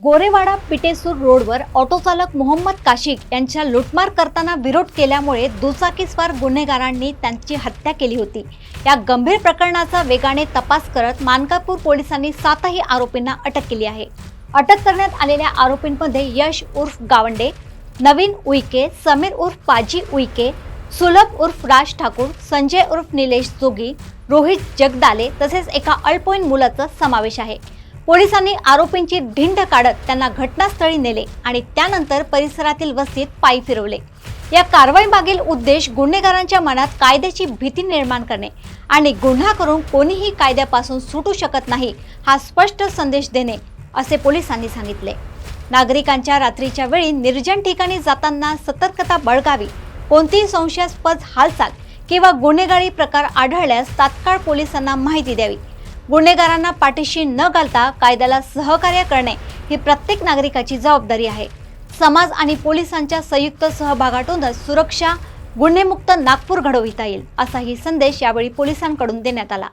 गोरेवाडा पिटेसूर रोडवर ऑटो चालक मोहम्मद काशिक यांच्या लुटमार करताना विरोध केल्यामुळे दुचाकीस्वार गुन्हेगारांनी त्यांची हत्या केली होती। या गंभीर प्रकरणाचा वेगाने तपास करत मानकापूर पोलिसांनी 7ही आरोपींना अटक केली आहे। अटक करण्यात आलेल्या आरोपींमध्ये यश उर्फ गावंडे, नवीन उईके, समीर उर्फ पाजी उईके, सुलभ उर्फ राज ठाकूर, संजय उर्फ निलेश जोगी, रोहित जगदाले तसेच एका अल्पवयीन मुलाचा समावेश आहे। पोलिसांनी आरोपींची ढिंड काढत त्यांना घटनास्थळी नेले आणि त्यानंतर परिसरातील वस्तीत पायी फिरवले। या कारवाईमागील उद्देश गुन्हेगारांच्या मनात कायद्याची भीती निर्माण करणे आणि गुन्हा करून कोणीही कायद्यापासून सुटू शकत नाही हा स्पष्ट संदेश देणे असे पोलिसांनी सांगितले। नागरिकांच्या रात्रीच्या वेळी निर्जन ठिकाणी जाताना सतर्कता बाळगावी, कोणतीही संशयास्पद हालचाल किंवा गुन्हेगारी प्रकार आढळल्यास तात्काळ पोलिसांना माहिती द्यावी। गुन्हेगारांना पाठीशी न घालता कायद्याला सहकार्य करणे ही प्रत्येक नागरिकाची जबाबदारी आहे। समाज आणि पोलिसांच्या संयुक्त सहभागातूनच सुरक्षा गुन्हेमुक्त नागपूर घडविता येईल असाही संदेश यावेळी पोलिसांकडून देण्यात आला।